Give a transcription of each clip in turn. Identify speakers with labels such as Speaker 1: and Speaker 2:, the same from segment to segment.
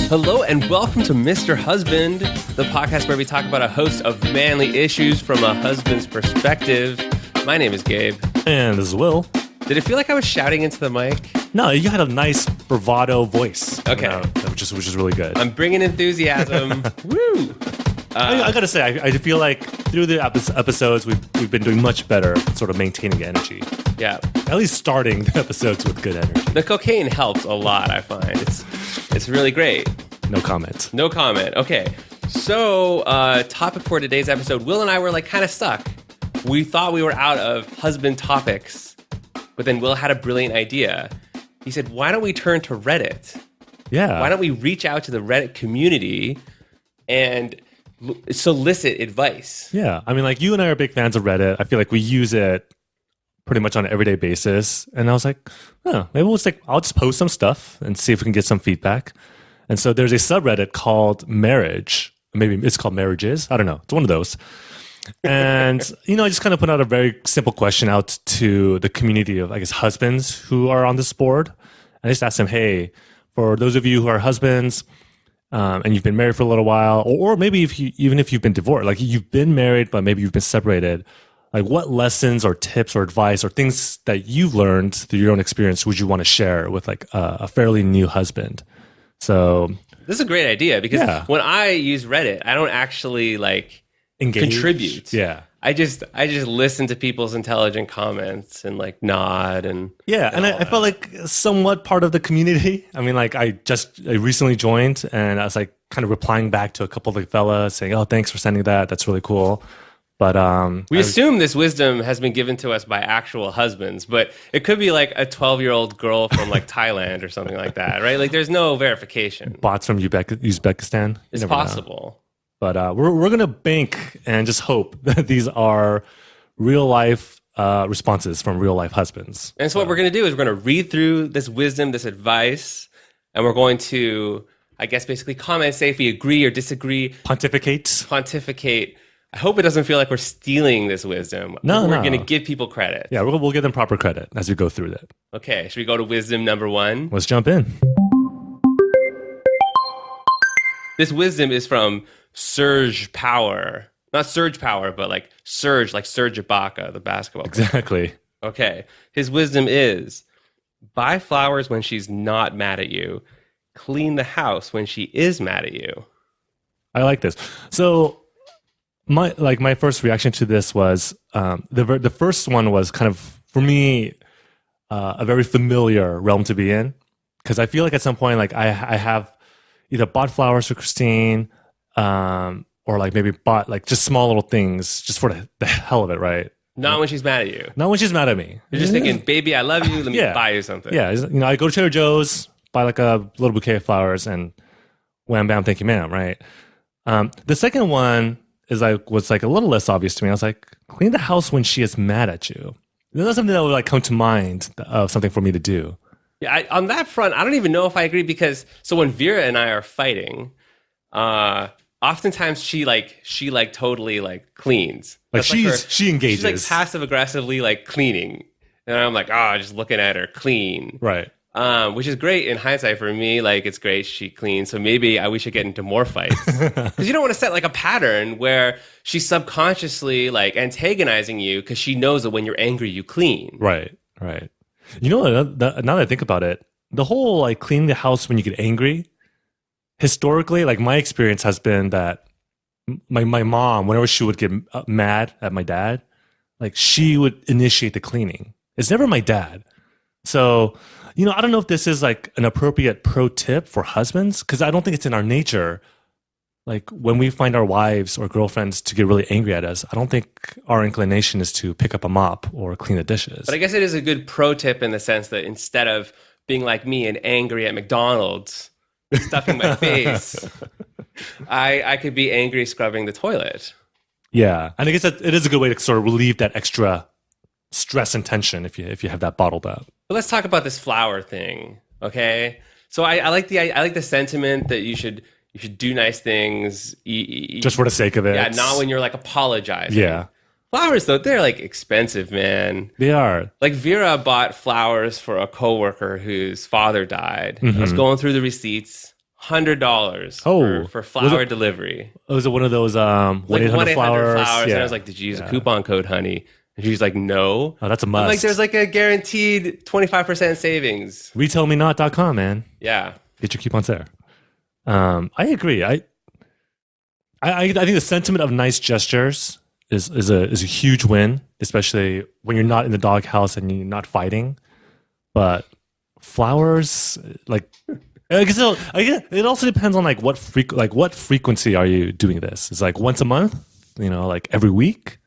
Speaker 1: Hello and welcome to Mr. Husband, the podcast where we talk about a host of manly issues from a husband's perspective. My name is Gabe.
Speaker 2: And this is Will.
Speaker 1: Did it feel like I was shouting into the mic?
Speaker 2: No, you had a nice bravado voice.
Speaker 1: Okay.
Speaker 2: Which is really good.
Speaker 1: I'm bringing enthusiasm. Woo!
Speaker 2: I gotta say, I feel like through the episodes, we've been doing much better sort of maintaining energy.
Speaker 1: Yeah.
Speaker 2: At least starting the episodes with good energy.
Speaker 1: The cocaine helps a lot, I find. It's really great.
Speaker 2: No comment.
Speaker 1: No comment. Okay. So, topic for today's episode, Will and I were like kind of stuck. We thought we were out of husband topics, but then Will had a brilliant idea. He said, why don't we turn to Reddit?
Speaker 2: Yeah.
Speaker 1: Why don't we reach out to the Reddit community and solicit advice?
Speaker 2: Yeah. I mean, like, you and I are big fans of Reddit. I feel like we use it pretty much on an everyday basis. And I was like, oh, maybe I'll just post some stuff and see if we can get some feedback. And so there's a subreddit called Marriage. Maybe it's called Marriages. I don't know. It's one of those. And, I just kind of put out a very simple question out to the community of, I guess, husbands who are on this board. I just asked them, hey, for those of you who are husbands and you've been married for a little while, or maybe even if you've been divorced, like you've been married, but maybe you've been separated, like what lessons or tips or advice or things that you've learned through your own experience would you want to share with like a fairly new husband? So
Speaker 1: this is a great idea because when I use Reddit, I don't actually like contribute.
Speaker 2: Yeah.
Speaker 1: I just listen to people's intelligent comments and like nod and
Speaker 2: I felt like somewhat part of the community. I mean, like I recently joined and I was like kind of replying back to a couple of the fellas saying, "Oh, thanks for sending that. That's really cool." But
Speaker 1: we assume this wisdom has been given to us by actual husbands, but it could be like a 12-year-old girl from like Thailand or something like that, right? Like there's no verification.
Speaker 2: Bots from Uzbekistan.
Speaker 1: It's possible.
Speaker 2: But we're going to bank and just hope that these are real life responses from real life husbands.
Speaker 1: And so what we're going to do is we're going to read through this wisdom, this advice, and we're going to, I guess, basically comment, say if we agree or disagree. Pontificate. I hope it doesn't feel like we're stealing this wisdom. We're going to give people credit.
Speaker 2: Yeah, we'll give them proper credit as we go through it.
Speaker 1: Okay, should we go to wisdom number 1?
Speaker 2: Let's jump in.
Speaker 1: This wisdom is from Surge Power. Not Surge Power, but like Serge Ibaka, the basketball player.
Speaker 2: Exactly.
Speaker 1: Okay. His wisdom is, buy flowers when she's not mad at you. Clean the house when she is mad at you.
Speaker 2: I like this. So my first reaction to this was the first one was kind of, for me, a very familiar realm to be in. Because I feel like at some point, like I have either bought flowers for Christine, or like maybe bought like just small little things just for the hell of it, right?
Speaker 1: Not when she's mad at you.
Speaker 2: Not when she's mad at me.
Speaker 1: You're just thinking, baby, I love you. Let me buy you something.
Speaker 2: Yeah, I go to Trader Joe's, buy like a little bouquet of flowers, and wham bam, thank you, ma'am. Right. The second one was like a little less obvious to me. I was like, clean the house when she is mad at you. That's something that would like come to mind of something for me to do.
Speaker 1: Yeah, on that front, I don't even know if I agree because so when Vera and I are fighting, oftentimes she totally like cleans.
Speaker 2: Like she engages.
Speaker 1: She's like passive aggressively like cleaning, and I'm like, just looking at her clean,
Speaker 2: right?
Speaker 1: Which is great in hindsight for me. Like it's great she cleans, so maybe we should get into more fights because you don't want to set like a pattern where she's subconsciously like antagonizing you because she knows that when you're angry you clean.
Speaker 2: Right. You know what? Now that I think about it, the whole like cleaning the house when you get angry, historically, like my experience has been that my mom, whenever she would get mad at my dad, like she would initiate the cleaning. It's never my dad. So, I don't know if this is like an appropriate pro tip for husbands, because I don't think it's in our nature. Like when we find our wives or girlfriends to get really angry at us, I don't think our inclination is to pick up a mop or clean the dishes.
Speaker 1: But I guess it is a good pro tip in the sense that instead of being like me and angry at McDonald's, stuffing my face, I could be angry scrubbing the toilet.
Speaker 2: Yeah, and I guess it is a good way to sort of relieve that extra stress and tension if you have that bottled up.
Speaker 1: But let's talk about this flower thing, okay? So I like the sentiment that you should do nice things
Speaker 2: just for the sake of it.
Speaker 1: Yeah, not when you're like apologizing.
Speaker 2: Yeah.
Speaker 1: Flowers though, they're like expensive, man.
Speaker 2: They are.
Speaker 1: Like Vera bought flowers for a coworker whose father died. I was going through the receipts. $100
Speaker 2: Oh,
Speaker 1: for flower delivery.
Speaker 2: Was it one of those
Speaker 1: Like
Speaker 2: 1-800 flowers?
Speaker 1: And
Speaker 2: Yeah.
Speaker 1: I was like, did you use a coupon code, honey? And she's like, no.
Speaker 2: Oh, that's a
Speaker 1: I'm
Speaker 2: must.
Speaker 1: like, there's like a guaranteed 25% savings.
Speaker 2: RetailMeNot.com, man.
Speaker 1: Yeah.
Speaker 2: Get your coupons there. I agree. I think the sentiment of nice gestures is a huge win, especially when you're not in the doghouse and you're not fighting. But flowers, like, I guess it also depends on like what frequency are you doing this? It's like once a month, like every week.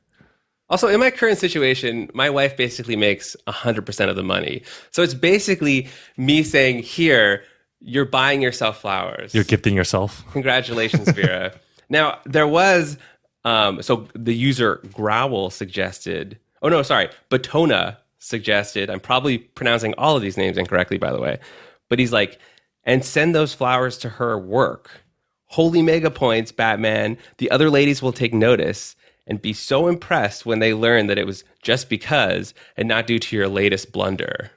Speaker 1: Also, in my current situation, my wife basically makes 100% of the money. So it's basically me saying, here, you're buying yourself flowers.
Speaker 2: You're gifting yourself.
Speaker 1: Congratulations, Vera. Now, there was, so the user Growl suggested, Batona suggested, I'm probably pronouncing all of these names incorrectly, by the way, but he's like, and send those flowers to her work. Holy mega points, Batman. The other ladies will take notice and be so impressed when they learn that it was just because and not due to your latest blunder.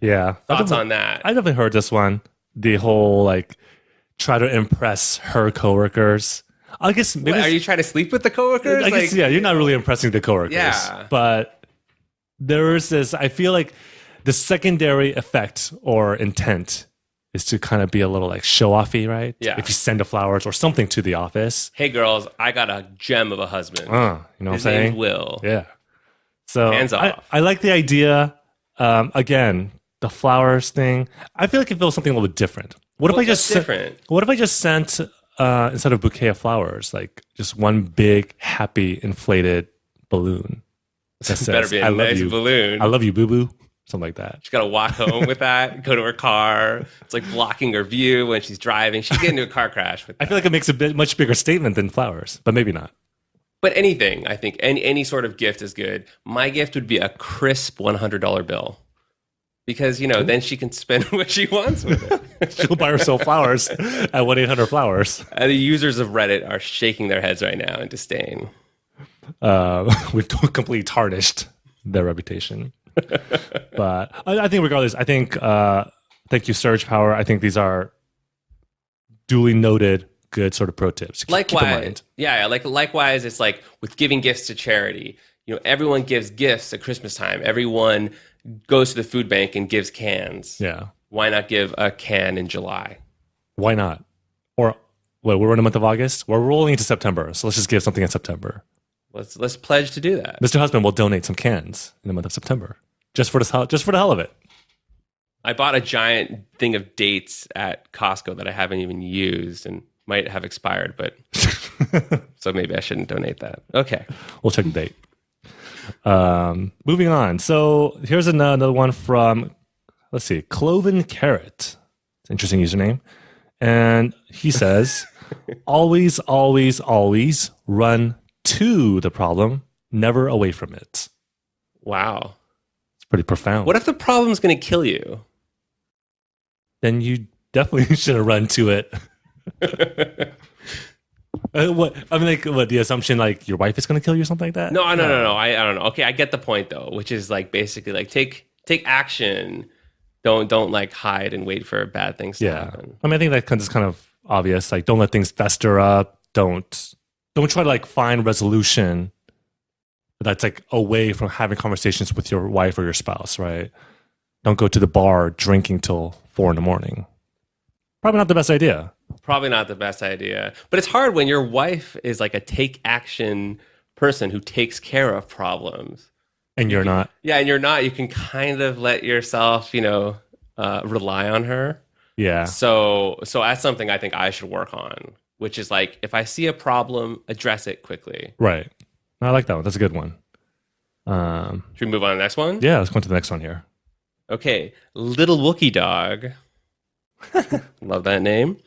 Speaker 2: Yeah.
Speaker 1: Thoughts on that?
Speaker 2: I definitely heard this one. The whole like try to impress her coworkers. I guess maybe
Speaker 1: are you trying to sleep with the coworkers?
Speaker 2: I guess, you're not really impressing the coworkers.
Speaker 1: Yeah.
Speaker 2: But there is this, I feel like the secondary effect or intent is to kind of be a little like show-offy, right?
Speaker 1: Yeah.
Speaker 2: If you send the flowers or something to the office.
Speaker 1: Hey, girls, I got a gem of a husband.
Speaker 2: You know what I'm saying?
Speaker 1: His name's Will.
Speaker 2: Yeah. So
Speaker 1: Hands off.
Speaker 2: I like the idea. Again, the flowers thing. I feel like it feels something a little bit different. What if I just sent instead of bouquet of flowers, like just one big happy inflated balloon that says,
Speaker 1: better be a nice balloon.
Speaker 2: I love you, boo boo. Something like that.
Speaker 1: She's got to walk home with that, go to her car. It's like blocking her view when she's driving. She'd get into a car crash with that.
Speaker 2: I feel like it makes a much bigger statement than flowers, but maybe not.
Speaker 1: But anything, I think, any sort of gift is good. My gift would be a crisp $100 bill. Because, then she can spend what she wants with it.
Speaker 2: She'll buy herself flowers at 1-800-Flowers.
Speaker 1: The users of Reddit are shaking their heads right now in disdain.
Speaker 2: We've completely tarnished their reputation. But I think regardless, thank you, Surge Power. I think these are duly noted good sort of pro tips. Keep in mind.
Speaker 1: Likewise, it's like with giving gifts to charity. Everyone gives gifts at Christmas time. Everyone goes to the food bank and gives cans.
Speaker 2: Yeah.
Speaker 1: Why not give a can in July?
Speaker 2: Why not? Or we're in the month of August. We're rolling into September, so let's just give something in September.
Speaker 1: Let's pledge to do that.
Speaker 2: Mr. Husband will donate some cans in the month of September, just for the hell of it.
Speaker 1: I bought a giant thing of dates at Costco that I haven't even used and might have expired, but so maybe I shouldn't donate that. Okay,
Speaker 2: we'll check the date. Moving on. So here's another one from, let's see, Cloven Carrot. It's an interesting username. And he says, always, always, always run to the problem, never away from it.
Speaker 1: Wow.
Speaker 2: It's pretty profound.
Speaker 1: What if the problem's going to kill you?
Speaker 2: Then you definitely should have run to it. The assumption like your wife is going to kill you or something like that?
Speaker 1: No. I don't know. Okay, I get the point though, which is like basically like take action. Don't like hide and wait for bad things to happen.
Speaker 2: I think that is kind of obvious. Like don't let things fester up. Don't try to like find resolution that's like away from having conversations with your wife or your spouse, right? Don't go to the bar drinking till 4 a.m. Probably not the best idea. But it's hard when your wife is like a take action person who takes care of problems. And you're not.
Speaker 1: Yeah, and you're not. You can kind of let yourself, rely on her.
Speaker 2: Yeah.
Speaker 1: So that's something I think I should work on, which is like if I see a problem, address it quickly.
Speaker 2: Right. I like that one. That's a good one.
Speaker 1: Should we move on to the next one?
Speaker 2: Yeah, let's go to the next one here.
Speaker 1: Okay. Little Wookie Dog. Love that name.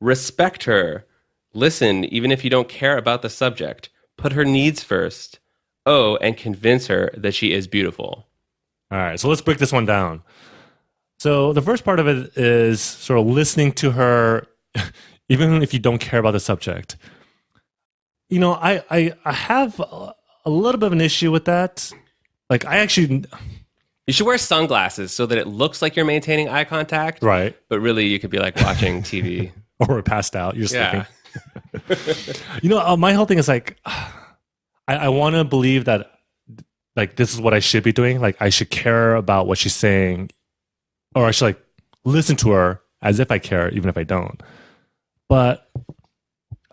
Speaker 1: Respect her. Listen, even if you don't care about the subject. Put her needs first. Oh, and convince her that she is beautiful.
Speaker 2: All right, so let's break this one down. So the first part of it is sort of listening to her, even if you don't care about the subject. I have a little bit of an issue with that. Like I actually,
Speaker 1: You should wear sunglasses so that it looks like you're maintaining eye contact.
Speaker 2: Right.
Speaker 1: But really, you could be like watching TV.
Speaker 2: Or passed out. You're
Speaker 1: Yeah.
Speaker 2: sleeping. My whole thing is like, I want to believe that like this is what I should be doing. Like I should care about what she's saying, or I should like listen to her as if I care, even if I don't. But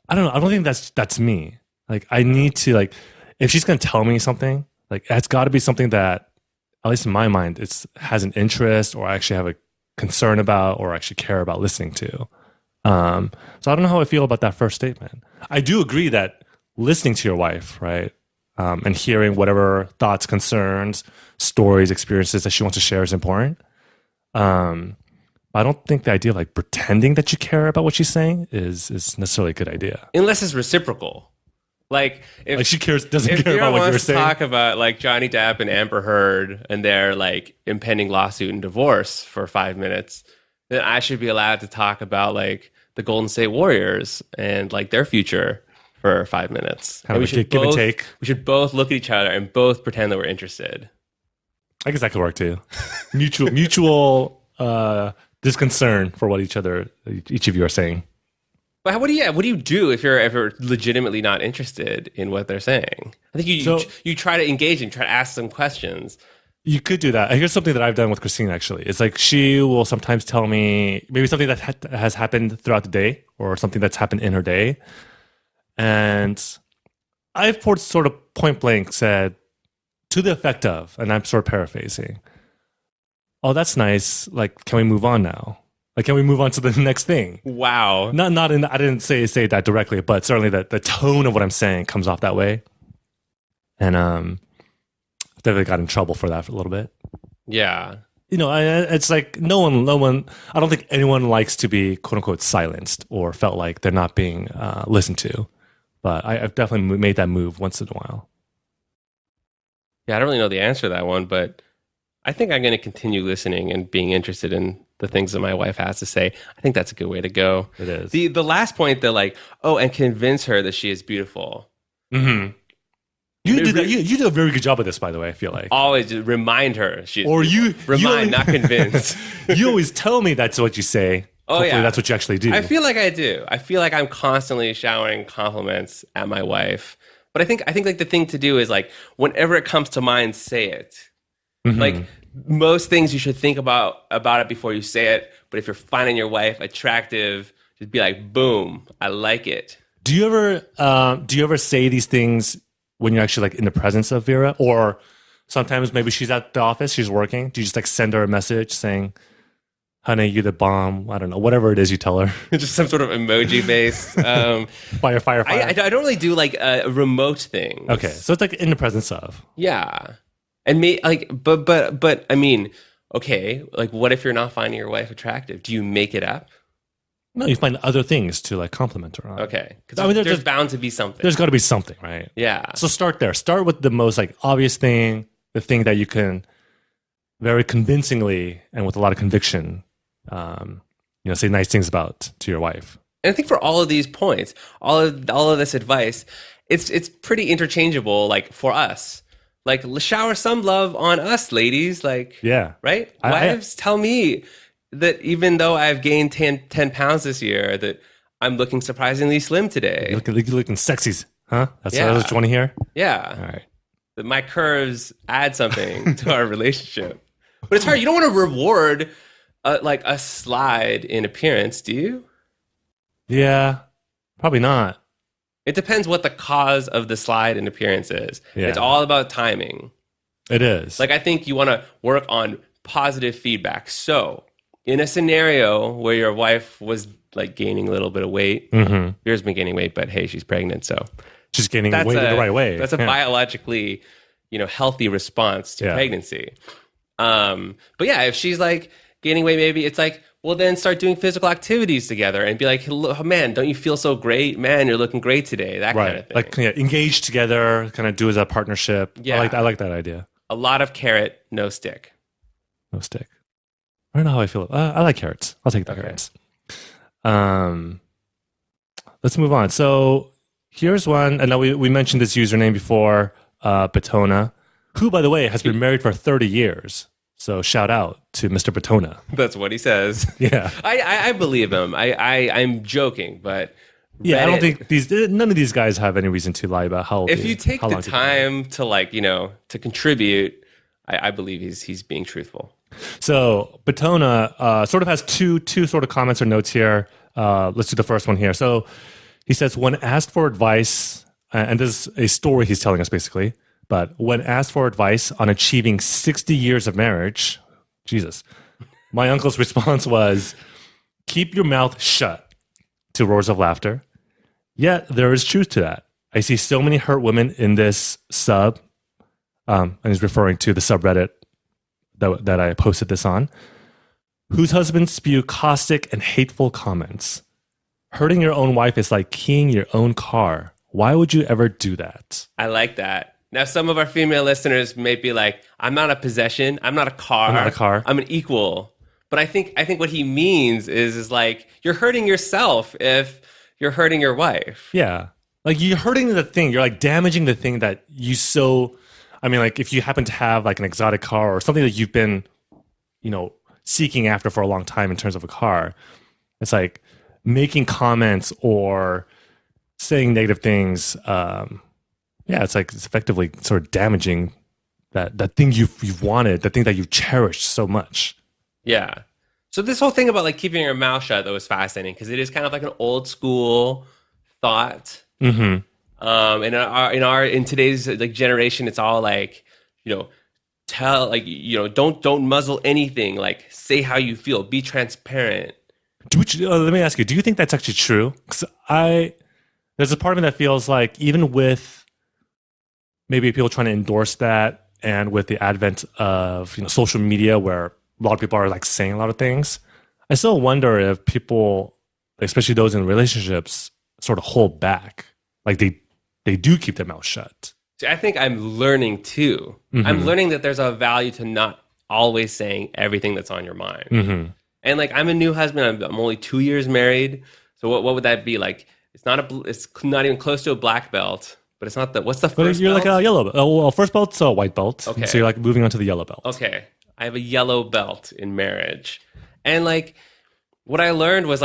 Speaker 2: I don't know. I don't think that's me. Like I need to like, if she's gonna tell me something, like it's got to be something that, at least in my mind, has an interest, or I actually have a concern about, or actually care about listening to. So I don't know how I feel about that first statement. I do agree that listening to your wife, right, and hearing whatever thoughts, concerns, stories, experiences that she wants to share is important. I don't think the idea of like pretending that you care about what she's saying is necessarily a good idea.
Speaker 1: Unless it's reciprocal. Like if
Speaker 2: Like she doesn't
Speaker 1: if
Speaker 2: care about what you're
Speaker 1: wants to
Speaker 2: saying.
Speaker 1: talk about like Johnny Depp and Amber Heard and their like impending lawsuit and divorce for 5 minutes, then I should be allowed to talk about like the Golden State Warriors and like their future for 5 minutes.
Speaker 2: Kind of a give and take.
Speaker 1: We should both look at each other and both pretend that we're interested.
Speaker 2: I guess that could work too. Mutual disconcern for what each of you are saying.
Speaker 1: But what do you do if you're legitimately not interested in what they're saying? I think you try to engage and try to ask some questions.
Speaker 2: You could do that. Here's something that I've done with Christine, actually. It's like she will sometimes tell me maybe something that has happened throughout the day or something that's happened in her day. And I've sort of point blank said to the effect of, and I'm sort of paraphrasing, "Oh, that's nice. Like, can we move on now? Like, can we move on to the next thing?"
Speaker 1: Wow.
Speaker 2: I didn't say that directly, but certainly the tone of what I'm saying comes off that way. And definitely got in trouble for that for a little bit.
Speaker 1: Yeah.
Speaker 2: It's like no one. I don't think anyone likes to be quote unquote silenced or felt like they're not being listened to. But I've definitely made that move once in a while.
Speaker 1: Yeah, I don't really know the answer to that one, but I think I'm going to continue listening and being interested in the things that my wife has to say. I think that's a good way to go.
Speaker 2: It is.
Speaker 1: The last point, they're like, oh, and convince her that she is beautiful.
Speaker 2: Mm-hmm. You do that. You do a very good job of this, by the way. I feel like
Speaker 1: always just remind her she's
Speaker 2: or
Speaker 1: beautiful. Remind, not convince.
Speaker 2: You always tell me that's what you say.
Speaker 1: Oh,
Speaker 2: hopefully
Speaker 1: yeah,
Speaker 2: that's what you actually do.
Speaker 1: I feel like I do. I feel like I'm constantly showering compliments at my wife. But I think like the thing to do is like whenever it comes to mind, say it. Mm-hmm. Like most things you should think about it before you say it. But if you're finding your wife attractive, just be like, boom, I like it.
Speaker 2: Do you ever say these things when you're actually like in the presence of Vera, or sometimes maybe she's at the office, she's working? Do you just like send her a message saying, "Honey, you're the bomb"? I don't know, whatever it is you tell her.
Speaker 1: Just some sort of emoji based.
Speaker 2: Fire.
Speaker 1: I don't really do like a remote thing.
Speaker 2: Okay, so it's like in the presence of.
Speaker 1: Yeah, and but I mean, okay, like what if you're not finding your wife attractive? Do you make it up?
Speaker 2: No, you find other things to like compliment her on.
Speaker 1: Okay, because there's bound to be something.
Speaker 2: There's got to be something, right?
Speaker 1: Yeah.
Speaker 2: So start there. Start with the most like obvious thing, the thing that you can very convincingly and with a lot of conviction, say nice things about to your wife.
Speaker 1: And I think for all of these points, all of this advice, it's pretty interchangeable. Like for us, like shower some love on us, ladies. Like
Speaker 2: yeah,
Speaker 1: right. Wives, tell me that even though I've gained 10 pounds this year, that I'm looking surprisingly slim today.
Speaker 2: You're looking sexy, huh? That's what you want to hear?
Speaker 1: Yeah.
Speaker 2: All right.
Speaker 1: That my curves add something to our relationship. But it's hard. You don't want to reward like a slide in appearance, do you?
Speaker 2: Yeah, probably not.
Speaker 1: It depends what the cause of the slide in appearance is. Yeah. It's all about timing.
Speaker 2: It is.
Speaker 1: Like I think you want to work on positive feedback. So in a scenario where your wife was like gaining a little bit of weight, yours been gaining weight, but hey, she's pregnant, so
Speaker 2: she's gaining weight in the right way.
Speaker 1: That's a biologically, healthy response to pregnancy. But yeah, if she's like gaining weight, maybe it's like, well, then start doing physical activities together and be like, oh, man, don't you feel so great? Man, you're looking great today. That kind of thing.
Speaker 2: Like engage together, kind of do as a partnership. Yeah. I like that idea.
Speaker 1: A lot of carrot, no stick.
Speaker 2: No stick. I don't know how I feel. I like carrots. I'll take the carrots. Let's move on. So here's one. I know we mentioned this username before, Batona, who, by the way, has been married for 30 years. So shout out to Mr. Batona.
Speaker 1: That's what he says.
Speaker 2: Yeah.
Speaker 1: I believe him. I'm joking, but
Speaker 2: Yeah, I don't
Speaker 1: Reddit-
Speaker 2: think none of these guys have any reason to lie about how old
Speaker 1: if you take
Speaker 2: how
Speaker 1: the
Speaker 2: long they've been married.
Speaker 1: time to like, to contribute, I believe he's being truthful.
Speaker 2: So Batona sort of has two sort of comments or notes here. Let's do the first one here. So he says, when asked for advice, and this is a story he's telling us basically, but when asked for advice on achieving 60 years of marriage, Jesus, my uncle's response was, keep your mouth shut, to roars of laughter. Yet there is truth to that. I see so many hurt women in this sub, and he's referring to the subreddit that I posted this on, whose husbands spew caustic and hateful comments. Hurting your own wife is like keying your own car. Why would you ever do that?
Speaker 1: I like that. Now, some of our female listeners may be like, I'm not a possession. I'm not a car.
Speaker 2: I'm not a car.
Speaker 1: I'm an equal. But I think what he means is like, you're hurting yourself if you're hurting your wife.
Speaker 2: Yeah. Like you're hurting the thing. You're like damaging the thing that you so, I mean, like if you happen to have like an exotic car or something that you've been, seeking after for a long time in terms of a car, it's like making comments or saying negative things. It's like it's effectively sort of damaging that thing you've wanted, the thing that you've cherished so much.
Speaker 1: Yeah. So this whole thing about like keeping your mouth shut though is fascinating because it is kind of like an old school thought.
Speaker 2: Mm-hmm.
Speaker 1: In today's like generation, it's all like, tell like, don't muzzle anything. Like say how you feel, be transparent.
Speaker 2: Let me ask you, do you think that's actually true? Because there's a part of me that feels like even with maybe people trying to endorse that and with the advent of social media where a lot of people are like saying a lot of things, I still wonder if people, especially those in relationships, sort of hold back. Like they do keep their mouth shut.
Speaker 1: See, I think I'm learning too.
Speaker 2: Mm-hmm.
Speaker 1: I'm learning that there's a value to not always saying everything that's on your mind.
Speaker 2: Mm-hmm.
Speaker 1: And like I'm a new husband. I'm only 2 years married. So what would that be like? It's not even close to a black belt. But it's not what's the first belt?
Speaker 2: You're like a yellow belt. Well, first belt's a white belt.
Speaker 1: Okay.
Speaker 2: So you're like moving on to the yellow belt.
Speaker 1: Okay. I have a yellow belt in marriage. And like what I learned was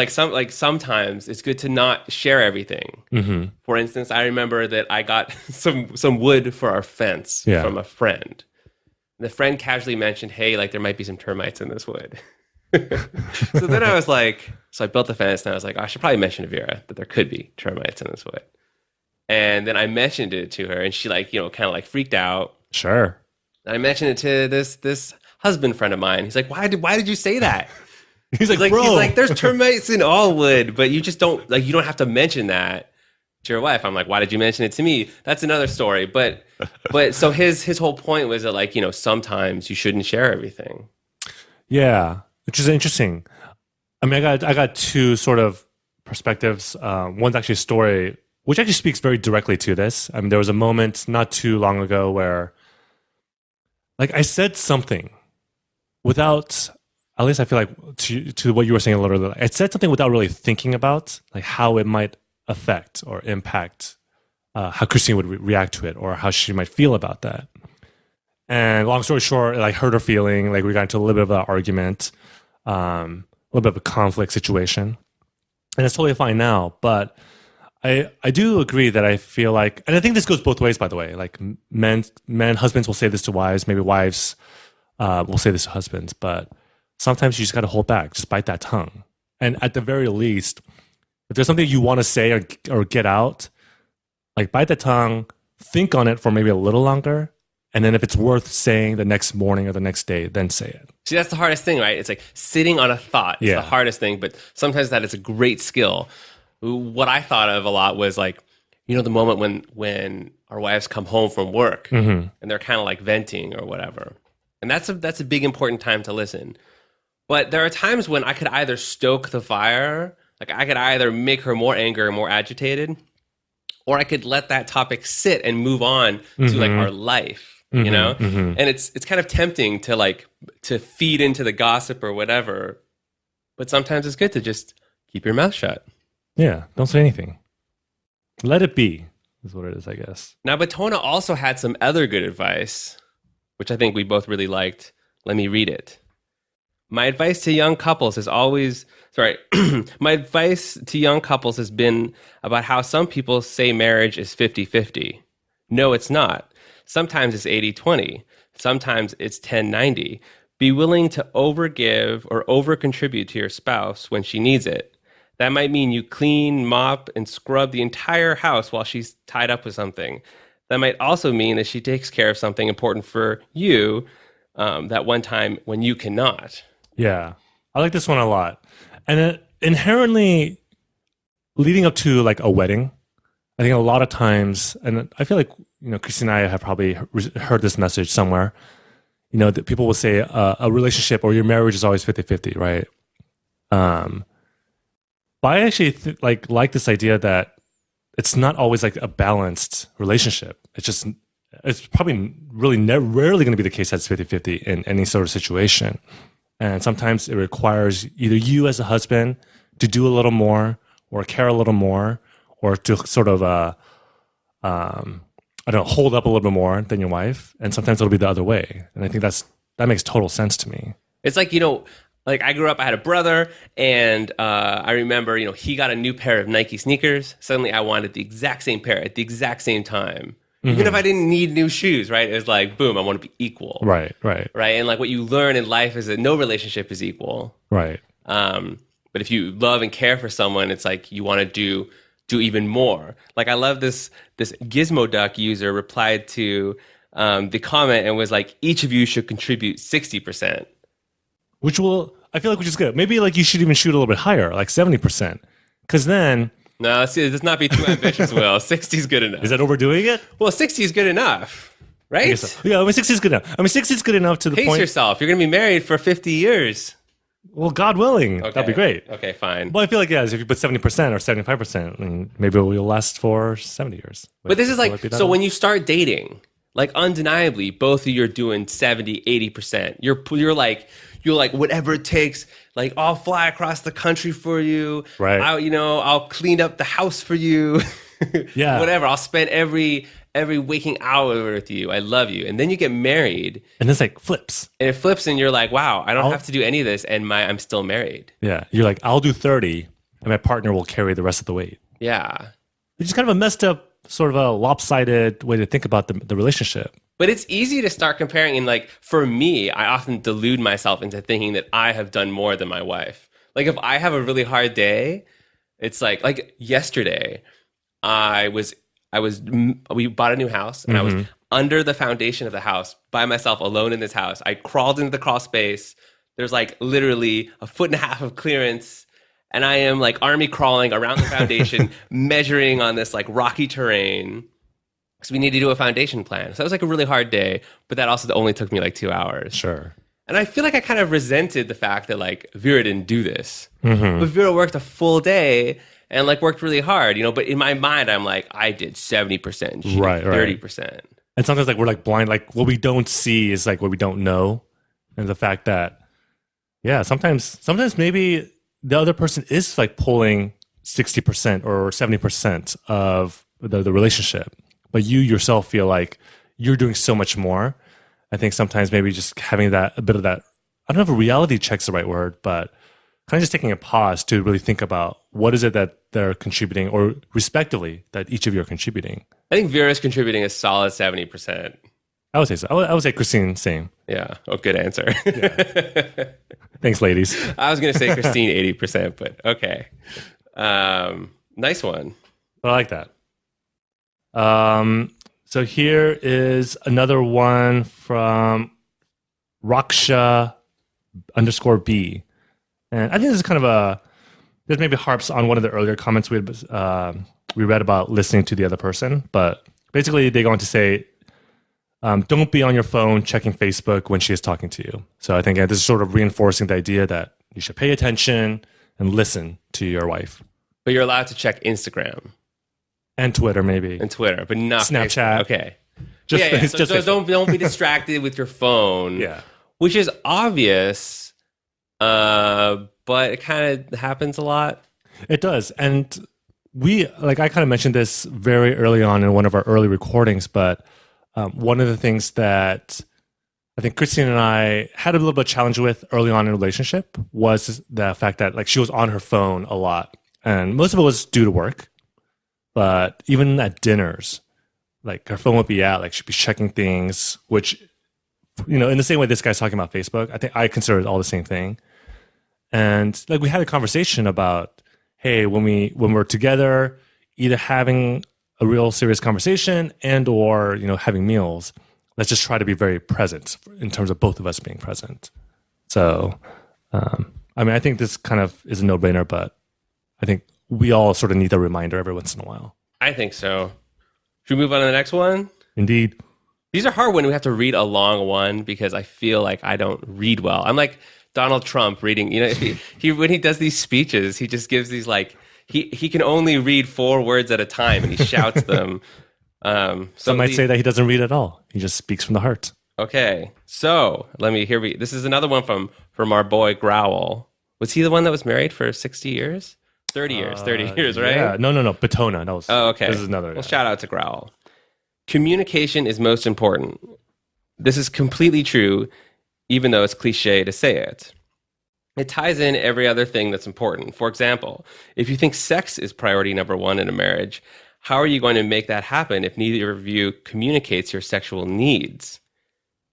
Speaker 1: sometimes it's good to not share everything.
Speaker 2: Mm-hmm.
Speaker 1: For instance, I remember that I got some wood for our fence from a friend. The friend casually mentioned, hey, like there might be some termites in this wood. So then I was like, I built the fence and I was like, I should probably mention to Vera that there could be termites in this wood. And then I mentioned it to her and she kind of freaked out.
Speaker 2: Sure.
Speaker 1: And I mentioned it to this husband friend of mine. He's like, why did you say that?
Speaker 2: He's like, bro.
Speaker 1: He's like, there's termites in all wood, but you just don't you don't have to mention that to your wife. I'm like, why did you mention it to me? That's another story. But so his whole point was that sometimes you shouldn't share everything.
Speaker 2: Yeah, which is interesting. I mean, I got two sort of perspectives. One's actually a story which actually speaks very directly to this. I mean, there was a moment not too long ago where, like, I said something without, at least I feel like to what you were saying a little bit, I said something without really thinking about like how it might affect or impact how Christine would react to it or how she might feel about that. And long story short, it like hurt her feeling. Like we got into a little bit of an argument, a little bit of a conflict situation, and it's totally fine now. But I do agree that I feel like, and I think this goes both ways, by the way. Like husbands will say this to wives, maybe wives will say this to husbands, but sometimes you just got to hold back, just bite that tongue. And at the very least, if there's something you want to say or get out, like bite the tongue, think on it for maybe a little longer. And then if it's worth saying the next morning or the next day, then say it.
Speaker 1: See, that's the hardest thing, right? It's like sitting on a thought is the hardest thing, but sometimes that is a great skill. What I thought of a lot was like, the moment when our wives come home from work and they're kind of like venting or whatever. And that's a big important time to listen. But there are times when I could either stoke the fire, like I could either make her more angry or more agitated, or I could let that topic sit and move on to like our life, And it's kind of tempting to feed into the gossip or whatever. But sometimes it's good to just keep your mouth shut.
Speaker 2: Yeah, don't say anything. Let it be, is what it is, I guess.
Speaker 1: Now, Batona also had some other good advice, which I think we both really liked. Let me read it. My advice to young couples has always, sorry, my advice to young couples has been about how some people say marriage is 50-50. No, it's not. Sometimes it's 80-20. Sometimes it's 10-90. Be willing to overgive or overcontribute to your spouse when she needs it. That might mean you clean, mop, and scrub the entire house while she's tied up with something. That might also mean that she takes care of something important for you that one time when you cannot.
Speaker 2: Yeah, I like this one a lot. And inherently, leading up to like a wedding, I think a lot of times, and I feel like, Christine and I have probably heard this message somewhere, that people will say a relationship or your marriage is always 50-50, right? But I actually like this idea that it's not always like a balanced relationship. It's probably really rarely going to be the case that it's 50-50 in any sort of situation. And sometimes it requires either you as a husband to do a little more or care a little more or to sort of, hold up a little bit more than your wife. And sometimes it'll be the other way. And I think that makes total sense to me.
Speaker 1: It's like, like I grew up, I had a brother, and I remember, he got a new pair of Nike sneakers. Suddenly I wanted the exact same pair at the exact same time. Even if I didn't need new shoes, right? It was like, boom, I want to be equal.
Speaker 2: Right.
Speaker 1: And like what you learn in life is that no relationship is equal.
Speaker 2: Right.
Speaker 1: But if you love and care for someone, it's like you want to do even more. Like I love this Gizmo Duck user replied to the comment and was like, each of you should contribute 60%.
Speaker 2: Which is good. Maybe like you should even shoot a little bit higher, like 70%. Because then...
Speaker 1: No, let's not be too ambitious, Will. 60 is good enough.
Speaker 2: Is that overdoing it?
Speaker 1: Well, 60 is good enough, right?
Speaker 2: So. Yeah, 60 is good enough. 60 is good enough to the point...
Speaker 1: Pace yourself. You're going to be married for 50 years.
Speaker 2: Well, God willing.
Speaker 1: Okay.
Speaker 2: That'd be great.
Speaker 1: Okay, fine.
Speaker 2: Well, I feel like, if you put 70% or 75%, maybe it'll last for 70 years.
Speaker 1: But this is like, so when you start dating, like undeniably, both of you are doing 70, 80%. You're like, whatever it takes, like I'll fly across the country for you.
Speaker 2: Right.
Speaker 1: I'll clean up the house for you.
Speaker 2: Yeah.
Speaker 1: Whatever. I'll spend every waking hour with you. I love you. And then you get married.
Speaker 2: And it's like flips.
Speaker 1: And it flips and you're like, wow, I don't have to do any of this and I'm still married.
Speaker 2: Yeah. You're like, I'll do 30 and my partner will carry the rest of the weight.
Speaker 1: Yeah.
Speaker 2: It's just kind of a messed up, sort of a lopsided way to think about the relationship.
Speaker 1: But it's easy to start comparing. And like, for me, I often delude myself into thinking that I have done more than my wife. Like if I have a really hard day, it's like yesterday, we bought a new house and I was under the foundation of the house by myself alone in this house. I crawled into the crawl space. There's like literally 1.5 feet of clearance. And I am like army crawling around the foundation, measuring on this like rocky terrain. Because we need to do a foundation plan. So that was like a really hard day, but that also only took me like 2 hours.
Speaker 2: Sure.
Speaker 1: And I feel like I kind of resented the fact that like Vera didn't do this. But Vera worked a full day and like worked really hard, but in my mind, I'm like, I did 70%, she did 30%.
Speaker 2: And sometimes like we're like blind, like what we don't see is like what we don't know. And the fact that, yeah, sometimes maybe the other person is like pulling 60% or 70% of the relationship. But you yourself feel like you're doing so much more. I think sometimes maybe just having a bit of that, I don't know if a reality check's the right word, but kind of just taking a pause to really think about what is it that they're contributing or respectively that each of you are contributing.
Speaker 1: I think Vera's contributing a solid 70%.
Speaker 2: I would say so. I would say Christine, same.
Speaker 1: Yeah. Oh, good answer.
Speaker 2: Yeah. Thanks, ladies.
Speaker 1: I was going to say Christine 80%, but okay. Nice one.
Speaker 2: I like that. So here is another one from Raksha_B. And I think this is kind of this maybe harps on one of the earlier comments we read about listening to the other person. But basically they go on to say, don't be on your phone checking Facebook when she is talking to you. So I think this is sort of reinforcing the idea that you should pay attention and listen to your wife.
Speaker 1: But you're allowed to check Instagram.
Speaker 2: And Twitter, maybe.
Speaker 1: And Twitter, but not
Speaker 2: Snapchat.
Speaker 1: Facebook. Okay.
Speaker 2: Just
Speaker 1: So don't be distracted with your phone.
Speaker 2: Yeah.
Speaker 1: Which is obvious, but it kind of happens a lot.
Speaker 2: It does. And I kind of mentioned this very early on in one of our early recordings, but one of the things that I think Christine and I had a little bit of challenge with early on in a relationship was the fact that like she was on her phone a lot, and most of it was due to work. But even at dinners, like her phone would be out, like she'd be checking things, which, in the same way this guy's talking about Facebook, I think I consider it all the same thing. And like we had a conversation about, hey, when we're together, either having a real serious conversation and or having meals, let's just try to be very present in terms of both of us being present. So, I think this kind of is a no-brainer, but I think we all sort of need a reminder every once in a while.
Speaker 1: I think so. Should we move on to the next one?
Speaker 2: Indeed.
Speaker 1: These are hard when we have to read a long one because I feel like I don't read well. I'm like Donald Trump reading, he when he does these speeches, he just gives these like, he can only read 4 words at a time and he shouts them.
Speaker 2: Some might say that he doesn't read at all. He just speaks from the heart.
Speaker 1: Okay, so this is another one from our boy Growl. Was he the one that was married for 60 years? 30 years, right?
Speaker 2: Yeah, no. Batona. That was.
Speaker 1: Oh, okay.
Speaker 2: This is another.
Speaker 1: Well, shout out to Growl. Communication is most important. This is completely true, even though it's cliche to say it. It ties in every other thing that's important. For example, if you think sex is priority number 1 in a marriage, how are you going to make that happen if neither of you communicates your sexual needs?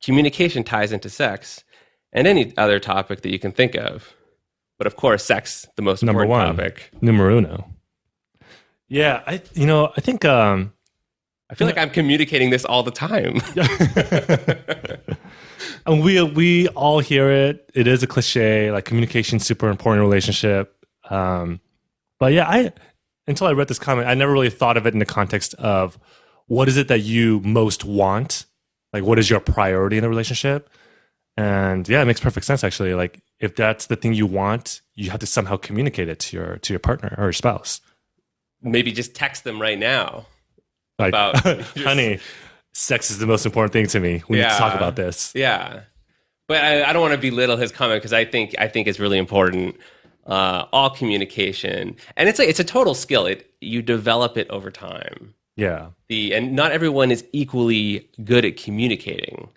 Speaker 1: Communication ties into sex and any other topic that you can think of. But of course, sex, the most
Speaker 2: number
Speaker 1: important
Speaker 2: 1,
Speaker 1: topic.
Speaker 2: Numero uno. Yeah, I think
Speaker 1: I feel like I'm communicating this all the time.
Speaker 2: And we all hear it. It is a cliche, like communication's super important in a relationship. But yeah, until I read this comment, I never really thought of it in the context of what is it that you most want? Like, what is your priority in a relationship? And yeah, it makes perfect sense, actually. Like, if that's the thing you want, you have to somehow communicate it to your partner or your spouse.
Speaker 1: Maybe just text them right now.
Speaker 2: Like,
Speaker 1: about
Speaker 2: honey, sex is the most important thing to me. We need to talk about this.
Speaker 1: Yeah. But I don't want to belittle his comment because I think it's really important. All communication. And it's a total skill. You develop it over time.
Speaker 2: Yeah.
Speaker 1: And not everyone is equally good at communicating,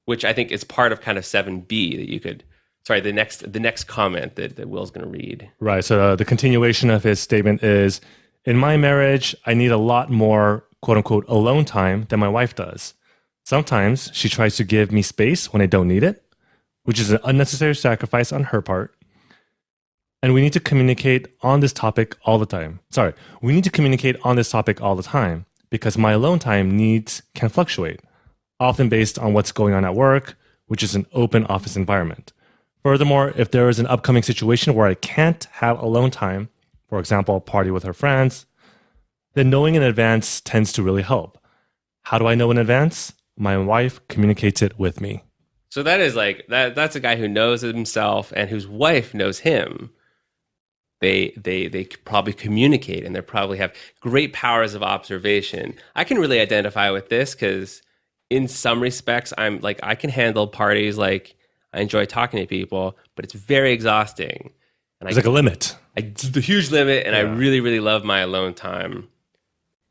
Speaker 1: which I think is part of kind of 7B that you could, the next comment that Will's going to read.
Speaker 2: Right. So the continuation of his statement is, in my marriage, I need a lot more quote unquote alone time than my wife does. Sometimes she tries to give me space when I don't need it, which is an unnecessary sacrifice on her part. And we need to communicate on this topic all the time. We need to communicate on this topic all the time because my alone time needs can fluctuate, often based on what's going on at work, which is an open office environment. Furthermore, if there is an upcoming situation where I can't have alone time, for example, a party with her friends, then knowing in advance tends to really help. How do I know in advance? My wife communicates it with me.
Speaker 1: So that is like that's a guy who knows himself and whose wife knows him. They probably communicate and they probably have great powers of observation. I can really identify with this because in some respects I'm like I can handle parties, like I enjoy talking to people, but it's very exhausting. And
Speaker 2: There's like a limit.
Speaker 1: It's a huge limit, and I really, really love my alone time.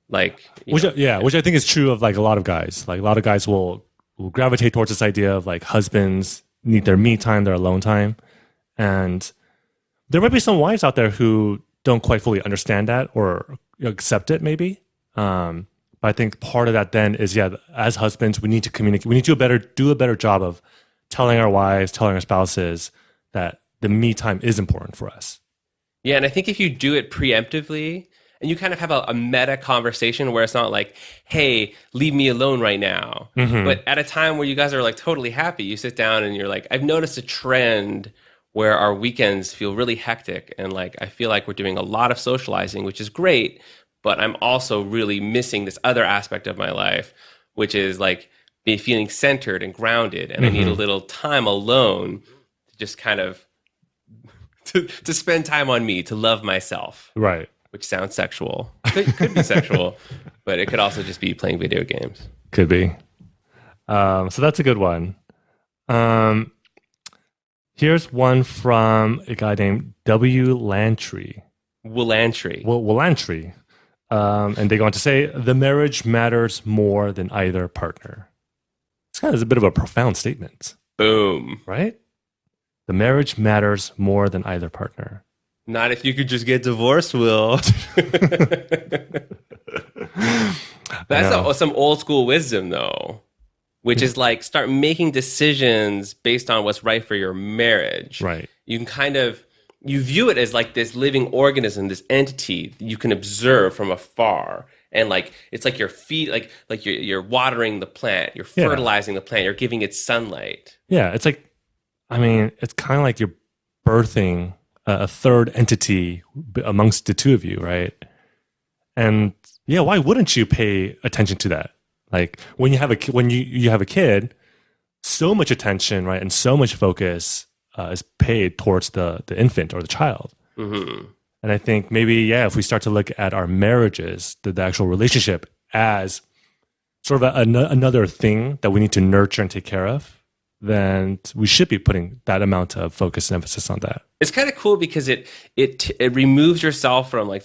Speaker 1: Like,
Speaker 2: which I think is true of like a lot of guys. Like a lot of guys will gravitate towards this idea of like husbands need their me time, their alone time, and there might be some wives out there who don't quite fully understand that or accept it, maybe. But I think part of that then is as husbands, we need to communicate. We need to do a better job of telling our wives, telling our spouses that the me time is important for us.
Speaker 1: Yeah, and I think if you do it preemptively and you kind of have a meta conversation where it's not like, hey, leave me alone right now. Mm-hmm. But at a time where you guys are like totally happy, you sit down and you're like, I've noticed a trend where our weekends feel really hectic. And like, I feel like we're doing a lot of socializing, which is great. But I'm also really missing this other aspect of my life, which is like be feeling centered and grounded. And I need a little time alone to just kind of to spend time on me, to love myself.
Speaker 2: Right.
Speaker 1: Which sounds sexual. Could be sexual, but it could also just be playing video games.
Speaker 2: Could be. So that's a good one. Here's one from a guy named W. Lantry.
Speaker 1: Willantry.
Speaker 2: Willantry. And they go on to say, the marriage matters more than either partner. It's kind of is a bit of a profound statement.
Speaker 1: Boom.
Speaker 2: Right? The marriage matters more than either partner.
Speaker 1: Not if you could just get divorced, Will. That's some old school wisdom, though, which is like start making decisions based on what's right for your marriage.
Speaker 2: Right.
Speaker 1: You can you view it as like this living organism, this entity you can observe from afar. And like it's like your feet, like you're watering the plant, you're fertilizing the plant, you're giving it sunlight.
Speaker 2: Yeah, it's like, I mean, it's kind of like you're birthing a third entity amongst the two of you, right? And yeah, why wouldn't you pay attention to that? Like when you have you have a kid, so much attention, right, and so much focus is paid towards the infant or the child.
Speaker 1: Mm-hmm.
Speaker 2: And I think maybe, if we start to look at our marriages, the actual relationship as sort of another thing that we need to nurture and take care of, then we should be putting that amount of focus and emphasis on that.
Speaker 1: It's kind of cool because it removes yourself from like,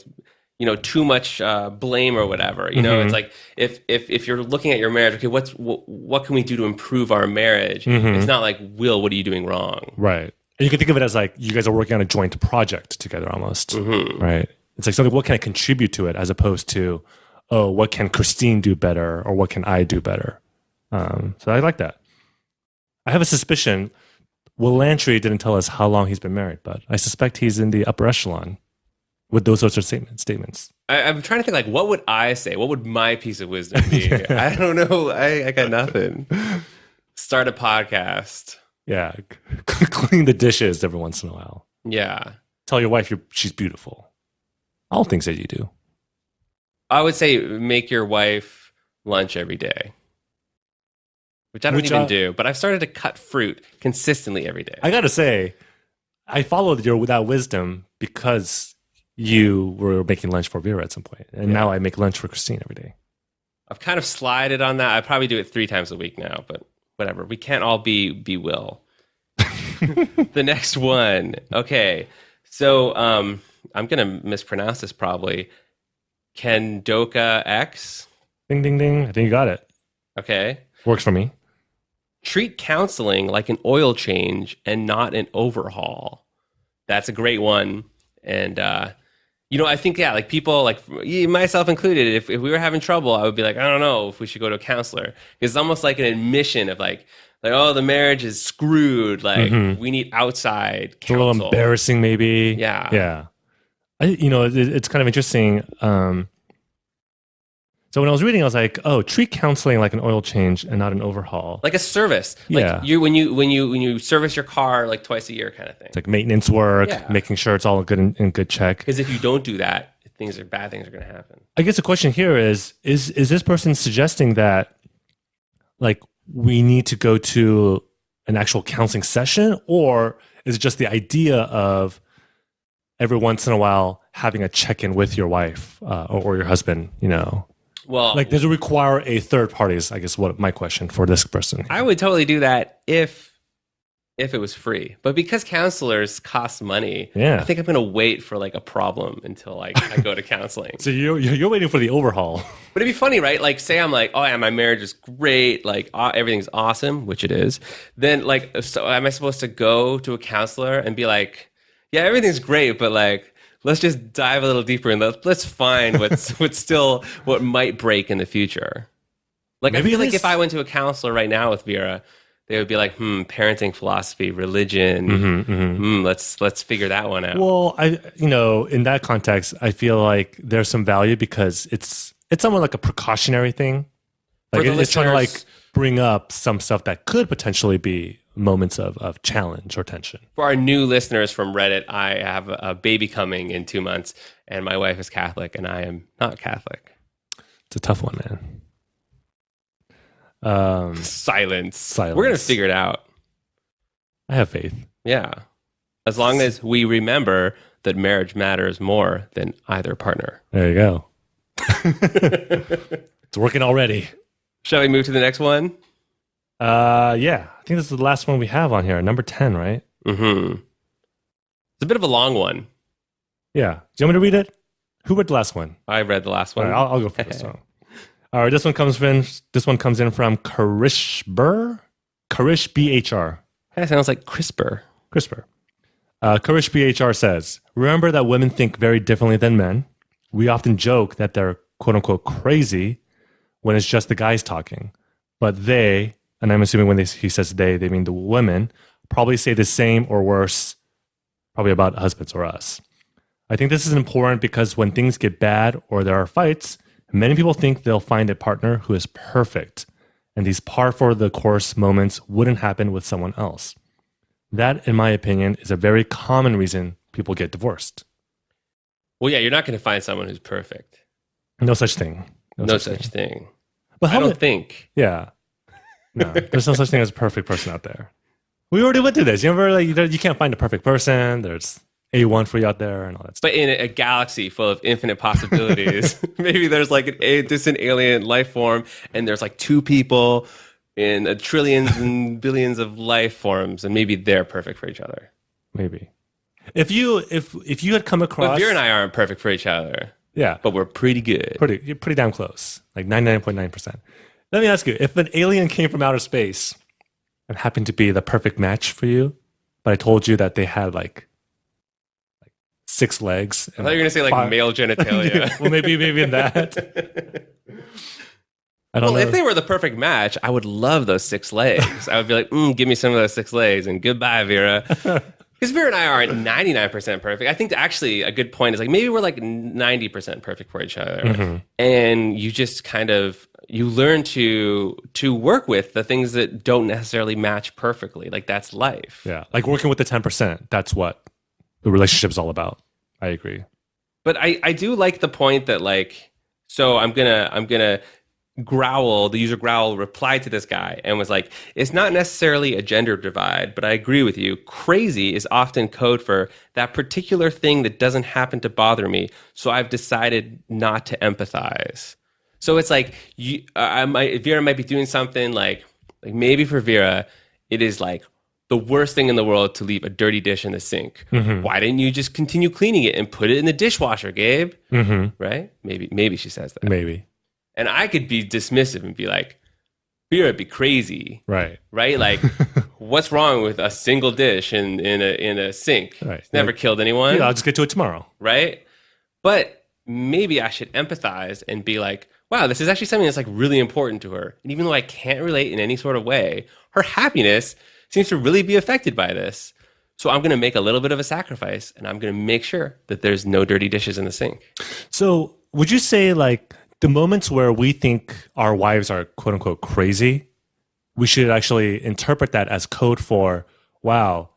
Speaker 1: too much blame or whatever. It's like if you're looking at your marriage, okay, what can we do to improve our marriage? It's not like, Will, what are you doing wrong?
Speaker 2: Right. And you can think of it as like you guys are working on a joint project together almost, right? It's like something, what can I contribute to it, as opposed to, oh, what can Christine do better or what can I do better? So I like that. I have a suspicion Will Lantry didn't tell us how long he's been married, but I suspect he's in the upper echelon with those sorts of statements.
Speaker 1: I'm trying to think, like, what would I say? What would my piece of wisdom be? I don't know. I got nothing. Start a podcast.
Speaker 2: Yeah. Clean the dishes every once in a while.
Speaker 1: Yeah.
Speaker 2: Tell your wife she's beautiful. All things that you do.
Speaker 1: I would say make your wife lunch every day. Which I don't even do, but I've started to cut fruit consistently every day.
Speaker 2: I got to say, I followed that wisdom because you were making lunch for Vera at some point. And now I make lunch for Christine every day.
Speaker 1: I've kind of slided on that. I probably do it 3 times a week now, but whatever. We can't all be Will. The next one. Okay. So I'm going to mispronounce this probably. Kendoka X.
Speaker 2: Ding, ding, ding. I think you got it.
Speaker 1: Okay.
Speaker 2: Works for me.
Speaker 1: Treat counseling like an oil change and not an overhaul. That's a great one. And, I think, like people, like myself included, if we were having trouble, I would be like, I don't know if we should go to a counselor. It's almost like an admission of like, oh, the marriage is screwed. Like, we need outside counsel.
Speaker 2: It's a little embarrassing, maybe.
Speaker 1: Yeah.
Speaker 2: Yeah. It's kind of interesting. So when I was reading, I was like, oh, treat counseling like an oil change and not an overhaul.
Speaker 1: Like a service. Like when you service your car like twice a year kind of thing.
Speaker 2: It's like maintenance work, making sure it's all good in good check.
Speaker 1: Because if you don't do that, bad things are going to happen.
Speaker 2: I guess the question here is this person suggesting that like we need to go to an actual counseling session, or is it just the idea of every once in a while having a check-in with your wife or your husband, Well, like, does it require a third party? Is, I guess, what my question for this person.
Speaker 1: I would totally do that if it was free, but because counselors cost money, I think I'm going to wait for like a problem until like I go to counseling.
Speaker 2: So you're waiting for the overhaul. But
Speaker 1: it'd be funny, right? Like, say I'm like, oh yeah, my marriage is great, like everything's awesome, which it is. Then like, so am I supposed to go to a counselor and be like, yeah, everything's great, but like, let's just dive a little deeper and let's find what might break in the future. Like, maybe I feel like if I went to a counselor right now with Vera, they would be like, parenting philosophy, religion. Let's figure that one out.
Speaker 2: Well, in that context, I feel like there's some value because it's somewhat like a precautionary thing. Like it's trying to like bring up some stuff that could potentially be moments of challenge or tension.
Speaker 1: For our new listeners from Reddit, I have a baby coming in 2 months, and my wife is Catholic, and I am not Catholic.
Speaker 2: It's a tough one, man.
Speaker 1: Silence. We're going to figure it out.
Speaker 2: I have faith.
Speaker 1: Yeah. As long as we remember that marriage matters more than either partner.
Speaker 2: There you go. It's working already.
Speaker 1: Shall we move to the next one?
Speaker 2: Yeah. I think this is the last one we have on here. Number 10, right?
Speaker 1: Mm-hmm. It's a bit of a long one.
Speaker 2: Yeah. Do you want me to read it? Who read the last one?
Speaker 1: I read the last one.
Speaker 2: All right, I'll go for this one. All right, this one comes in. This one comes in from Karishber, Karish BHR.
Speaker 1: That sounds like CRISPR.
Speaker 2: CRISPR. Karish BHR says, remember that women think very differently than men. We often joke that they're quote unquote crazy when it's just the guys talking. But they, and I'm assuming when he says they mean the women, probably say the same or worse, probably about husbands or us. I think this is important because when things get bad or there are fights, many people think they'll find a partner who is perfect. And these par for the course moments wouldn't happen with someone else. That, in my opinion, is a very common reason people get divorced.
Speaker 1: Well, yeah, you're not going to find someone who's perfect.
Speaker 2: No such thing.
Speaker 1: No such thing.
Speaker 2: But
Speaker 1: I don't think.
Speaker 2: Yeah. No, there's no such thing as a perfect person out there. We already went through this. You remember, you can't find a perfect person. There's A1 for you out there and all that stuff.
Speaker 1: But in a galaxy full of infinite possibilities, maybe there's like a distant alien life form, and there's like two people in a trillions and billions of life forms, and maybe they're perfect for each other.
Speaker 2: Maybe. If you had come across,
Speaker 1: But Vera and I aren't perfect for each other.
Speaker 2: Yeah,
Speaker 1: but we're pretty good.
Speaker 2: You're pretty damn close, like 99.9%. Let me ask you: if an alien came from outer space and happened to be the perfect match for you, but I told you that they had like 6 legs,
Speaker 1: I thought you were gonna say like male genitalia.
Speaker 2: Yeah, well, maybe in that. I don't know.
Speaker 1: If they were the perfect match, I would love those 6 legs. I would be like, give me some of those 6 legs and goodbye, Vera. Because Vera and I aren't 99% perfect. I think actually a good point is like maybe we're like 90% perfect for each other. Mm-hmm. And you just kind of, you learn to work with the things that don't necessarily match perfectly. Like that's life.
Speaker 2: Yeah. Like working with the 10%. That's what the relationship is all about. I agree.
Speaker 1: But I do like the point that like, so I'm gonna Growl, the user Growl, replied to this guy and was like, it's not necessarily a gender divide, but I agree with you. Crazy is often code for that particular thing that doesn't happen to bother me, so I've decided not to empathize. So it's like, Vera might be doing something like maybe for Vera, it is like the worst thing in the world to leave a dirty dish in the sink. Mm-hmm. Why didn't you just continue cleaning it and put it in the dishwasher, Gabe? Mm-hmm. Right? Maybe she says that.
Speaker 2: Maybe.
Speaker 1: And I could be dismissive and be like, Vera would be crazy.
Speaker 2: Right.
Speaker 1: Like, what's wrong with a single dish in a sink?
Speaker 2: Right.
Speaker 1: It's never killed anyone.
Speaker 2: Yeah, I'll just get to it tomorrow.
Speaker 1: Right? But maybe I should empathize and be like, wow, this is actually something that's like really important to her. And even though I can't relate in any sort of way, her happiness seems to really be affected by this. So I'm going to make a little bit of a sacrifice, and I'm going to make sure that there's no dirty dishes in the sink.
Speaker 2: So would you say like, the moments where we think our wives are quote unquote crazy, we should actually interpret that as code for, wow,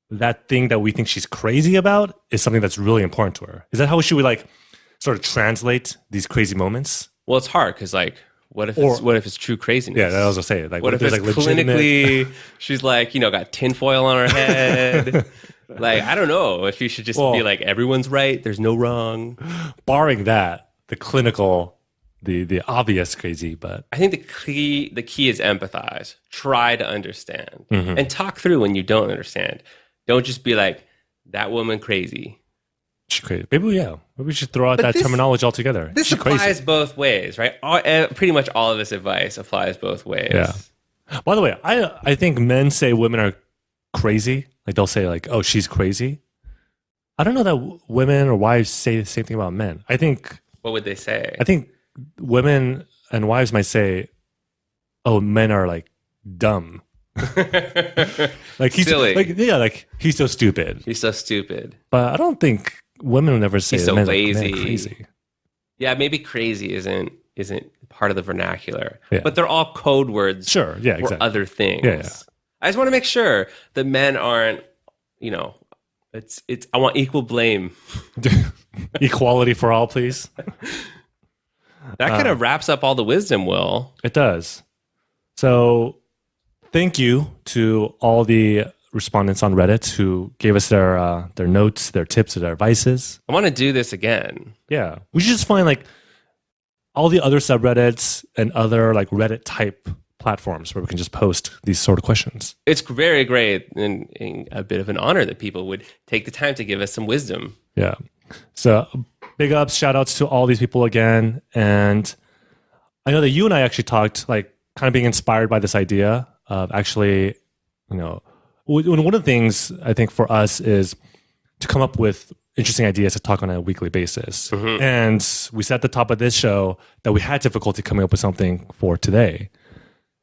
Speaker 2: that thing that we think she's crazy about is something that's really important to her. Is that how we should like sort of translate these crazy moments?
Speaker 1: Well, it's hard because like, what if it's true craziness?
Speaker 2: Yeah, that was what I was like,
Speaker 1: what if
Speaker 2: there's
Speaker 1: it's
Speaker 2: like
Speaker 1: clinically, she's like, got tinfoil on her head. Like, I don't know if you should just be like, everyone's right. There's no wrong.
Speaker 2: Barring that, the clinical, the obvious crazy, but
Speaker 1: I think the key is empathize. Try to understand and talk through when you don't understand. Don't just be like, that woman crazy.
Speaker 2: She's crazy. Maybe we should throw out that terminology altogether.
Speaker 1: This
Speaker 2: She's
Speaker 1: applies
Speaker 2: crazy.
Speaker 1: Both ways, right? Pretty much all of this advice applies both ways.
Speaker 2: Yeah. By the way, I think men say women are crazy. Like they'll say like, oh, she's crazy. I don't know that women or wives say the same thing about men. I think.
Speaker 1: What would they say?
Speaker 2: I think women and wives might say, oh, men are like dumb. Like he's
Speaker 1: silly.
Speaker 2: Like he's so stupid.
Speaker 1: He's so stupid.
Speaker 2: But I don't think women would never say
Speaker 1: he's so lazy.
Speaker 2: Man, crazy.
Speaker 1: Yeah, maybe crazy isn't part of the vernacular.
Speaker 2: Yeah.
Speaker 1: But they're all code words
Speaker 2: for
Speaker 1: other things.
Speaker 2: Yeah.
Speaker 1: I just want to make sure that men aren't, it's I want equal blame.
Speaker 2: Equality for all, please.
Speaker 1: That kind of wraps up all the wisdom, Will.
Speaker 2: It does. So thank you to all the respondents on Reddit who gave us their notes, their tips, their advices.
Speaker 1: I want to do this again.
Speaker 2: Yeah. We should just find like all the other subreddits and other like Reddit type platforms where we can just post these sort of questions.
Speaker 1: It's very great and a bit of an honor that people would take the time to give us some wisdom.
Speaker 2: Yeah. So big ups, shout outs to all these people again. And I know that you and I actually talked, like, kind of being inspired by this idea of actually, one of the things I think for us is to come up with interesting ideas to talk on a weekly basis.
Speaker 1: Mm-hmm.
Speaker 2: And we said at the top of this show that we had difficulty coming up with something for today.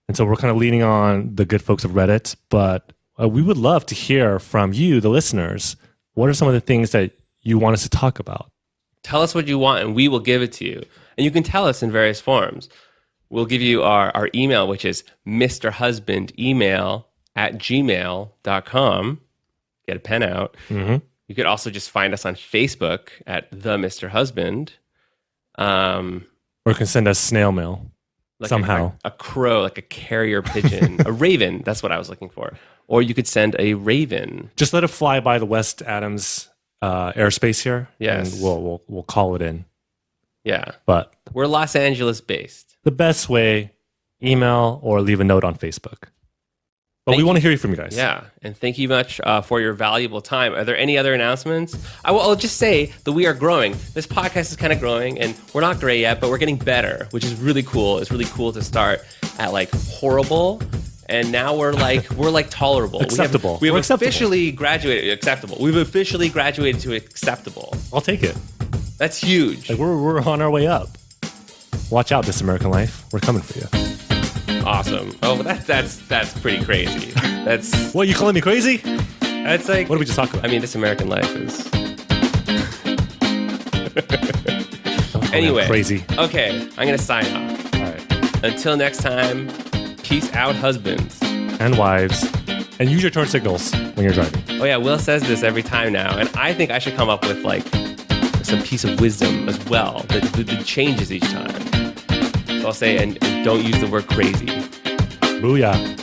Speaker 2: And so we're kind of leaning on the good folks of Reddit, but we would love to hear from you, the listeners. What are some of the things that you want us to talk about?
Speaker 1: Tell us what you want and we will give it to you. And you can tell us in various forms. We'll give you our email, which is mrhusbandemail@gmail.com. Get a pen out.
Speaker 2: Mm-hmm.
Speaker 1: You could also just find us on Facebook at The Mr. Husband.
Speaker 2: Or you can send us snail mail somehow.
Speaker 1: A crow, like a carrier pigeon. A raven, that's what I was looking for. Or you could send a raven.
Speaker 2: Just let it fly by the West Adams airspace here.
Speaker 1: Yes.
Speaker 2: And we'll call it in.
Speaker 1: Yeah.
Speaker 2: But
Speaker 1: we're Los Angeles based.
Speaker 2: The best way, email or leave a note on Facebook. But we want to hear from you guys.
Speaker 1: Yeah. And thank you much for your valuable time. Are there any other announcements? I'll just say that we are growing. This podcast is kind of growing, and we're not great yet, but we're getting better, which is really cool. It's really cool to start at like horrible, and now we're like tolerable.
Speaker 2: Acceptable.
Speaker 1: We have
Speaker 2: acceptable.
Speaker 1: officially graduated. Acceptable. We've officially graduated to acceptable.
Speaker 2: I'll take it.
Speaker 1: That's huge.
Speaker 2: Like we're on our way up. Watch out, This American Life. We're coming for you.
Speaker 1: Awesome. Oh, that's pretty crazy. That's
Speaker 2: what, you calling me crazy?
Speaker 1: That's like,
Speaker 2: what did we just talk about?
Speaker 1: I mean, This American Life is anyway
Speaker 2: crazy.
Speaker 1: Okay, I'm gonna sign off.
Speaker 2: All right.
Speaker 1: Until next time, peace out, husbands
Speaker 2: and wives, and use your turn signals when you're driving.
Speaker 1: Oh yeah, Will says this every time now, and I think I should come up with like some piece of wisdom as well that changes each time. So I'll say, and don't use the word crazy.
Speaker 2: Booyah.